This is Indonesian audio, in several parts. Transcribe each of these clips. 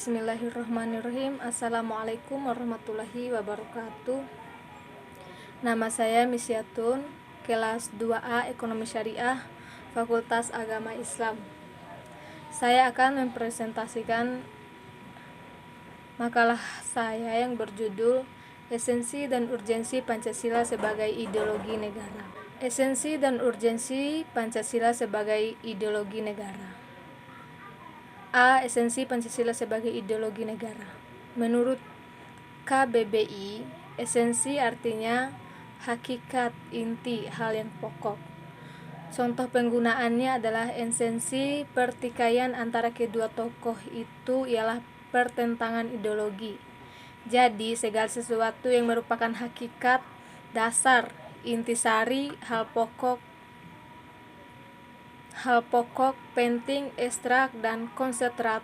Bismillahirrahmanirrahim. Assalamualaikum warahmatullahi wabarakatuh. Nama saya Misyatun, kelas 2A Ekonomi Syariah, Fakultas Agama Islam. Saya akan mempresentasikan makalah saya yang berjudul Esensi dan Urgensi Pancasila sebagai Ideologi Negara. Esensi dan urgensi Pancasila sebagai ideologi negara. A. Esensi Pancasila sebagai ideologi negara. Menurut KBBI, esensi artinya hakikat, inti, hal yang pokok. Contoh penggunaannya adalah esensi pertikaian antara kedua tokoh itu ialah pertentangan ideologi. Jadi, segala sesuatu yang merupakan hakikat, dasar, intisari, hal pokok, penting, ekstrak, dan konsentrat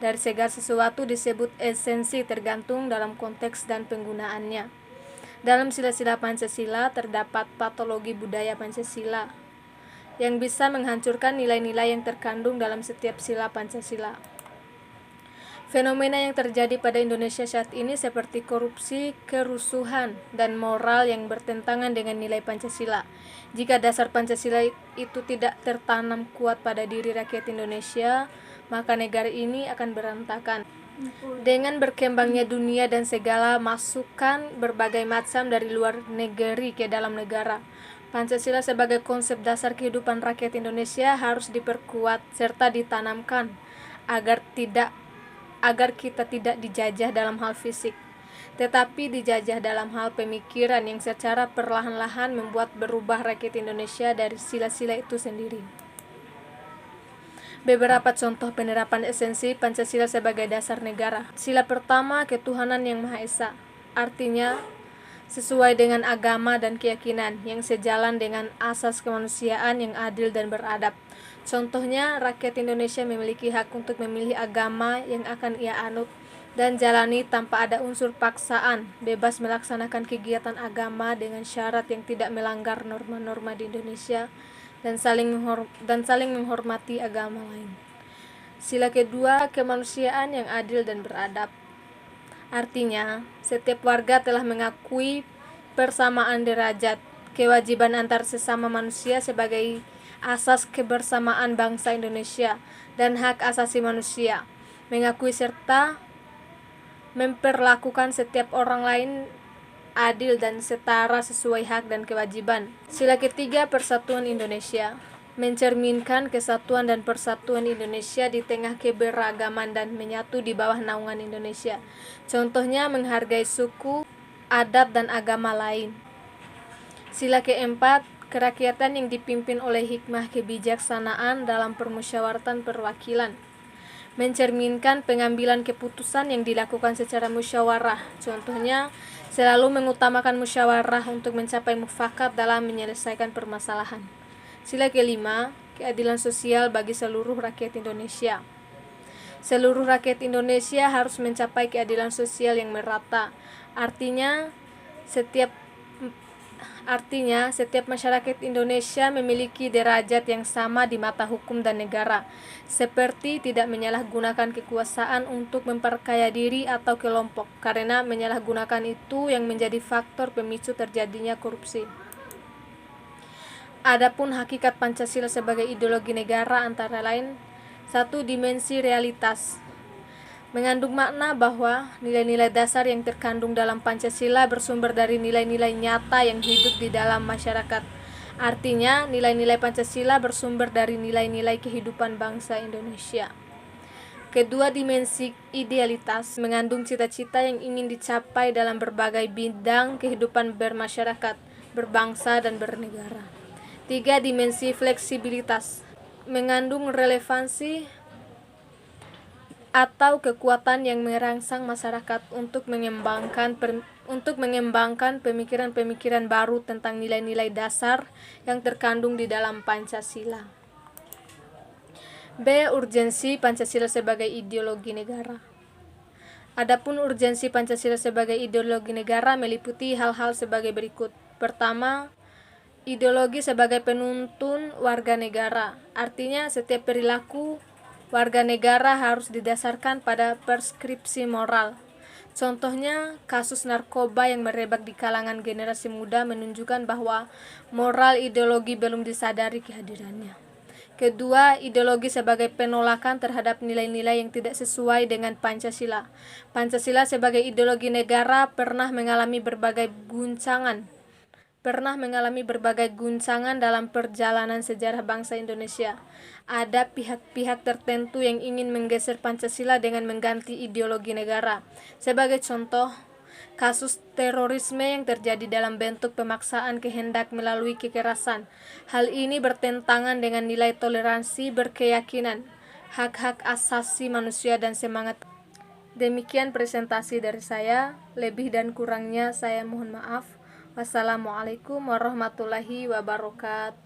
dari segala sesuatu disebut esensi tergantung dalam konteks dan penggunaannya. Dalam sila-sila Pancasila terdapat patologi budaya Pancasila yang bisa menghancurkan nilai-nilai yang terkandung dalam setiap sila Pancasila. Fenomena yang terjadi pada Indonesia saat ini seperti korupsi, kerusuhan, dan moral yang bertentangan dengan nilai Pancasila. Jika dasar Pancasila itu tidak tertanam kuat pada diri rakyat Indonesia, maka negara ini akan berantakan. Dengan berkembangnya dunia dan segala masukan berbagai macam dari luar negeri ke dalam negara, Pancasila sebagai konsep dasar kehidupan rakyat Indonesia harus diperkuat serta ditanamkan agar kita tidak dijajah dalam hal fisik, tetapi dijajah dalam hal pemikiran yang secara perlahan-lahan membuat berubah rakyat Indonesia dari sila-sila itu sendiri. Beberapa contoh penerapan esensi Pancasila sebagai dasar negara. Sila pertama, ketuhanan yang Maha Esa, artinya sesuai dengan agama dan keyakinan yang sejalan dengan asas kemanusiaan yang adil dan beradab. Contohnya, rakyat Indonesia memiliki hak untuk memilih agama yang akan ia anut dan jalani tanpa ada unsur paksaan, bebas melaksanakan kegiatan agama dengan syarat yang tidak melanggar norma-norma di Indonesia, dan saling menghormati agama lain. Sila kedua, kemanusiaan yang adil dan beradab. Artinya, setiap warga telah mengakui persamaan derajat, kewajiban antar sesama manusia sebagai asas kebersamaan bangsa Indonesia dan hak asasi manusia, mengakui serta memperlakukan setiap orang lain adil dan setara sesuai hak dan kewajiban. Sila ketiga, persatuan Indonesia, mencerminkan kesatuan dan persatuan Indonesia di tengah keberagaman dan menyatu di bawah naungan Indonesia. Contohnya menghargai suku, adat, dan agama lain. Sila keempat, kerakyatan yang dipimpin oleh hikmah kebijaksanaan dalam permusyawaratan perwakilan, mencerminkan pengambilan keputusan yang dilakukan secara musyawarah. Contohnya, selalu mengutamakan musyawarah untuk mencapai mufakat dalam menyelesaikan permasalahan. Sila kelima, keadilan sosial bagi seluruh rakyat Indonesia. Seluruh rakyat Indonesia harus mencapai keadilan sosial yang merata. Artinya, setiap masyarakat Indonesia memiliki derajat yang sama di mata hukum dan negara, seperti tidak menyalahgunakan kekuasaan untuk memperkaya diri atau kelompok, karena menyalahgunakan itu yang menjadi faktor pemicu terjadinya korupsi. Adapun hakikat Pancasila sebagai ideologi negara antara lain: 1. Dimensi realitas, mengandung makna bahwa nilai-nilai dasar yang terkandung dalam Pancasila bersumber dari nilai-nilai nyata yang hidup di dalam masyarakat. Artinya, nilai-nilai Pancasila bersumber dari nilai-nilai kehidupan bangsa Indonesia. Kedua, dimensi idealitas, mengandung cita-cita yang ingin dicapai dalam berbagai bidang kehidupan bermasyarakat, berbangsa, dan bernegara. 3. Dimensi fleksibilitas, mengandung relevansi atau kekuatan yang merangsang masyarakat untuk mengembangkan pemikiran-pemikiran baru tentang nilai-nilai dasar yang terkandung di dalam Pancasila. B. Urgensi Pancasila sebagai ideologi negara. Adapun urgensi Pancasila sebagai ideologi negara meliputi hal-hal sebagai berikut. Pertama, ideologi sebagai penuntun warga negara, artinya setiap perilaku warga negara harus didasarkan pada preskripsi moral. Contohnya, kasus narkoba yang merebak di kalangan generasi muda menunjukkan bahwa moral ideologi belum disadari kehadirannya. Kedua, ideologi sebagai penolakan terhadap nilai-nilai yang tidak sesuai dengan Pancasila. Pancasila sebagai ideologi negara pernah mengalami berbagai guncangan dalam perjalanan sejarah bangsa Indonesia. Ada pihak-pihak tertentu yang ingin menggeser Pancasila dengan mengganti ideologi negara. Sebagai contoh, kasus terorisme yang terjadi dalam bentuk pemaksaan kehendak melalui kekerasan. Hal ini bertentangan dengan nilai toleransi, berkeyakinan, hak-hak asasi manusia dan semangat. Demikian presentasi dari saya. Lebih dan kurangnya saya mohon maaf. Wassalamualaikum warahmatullahi wabarakatuh.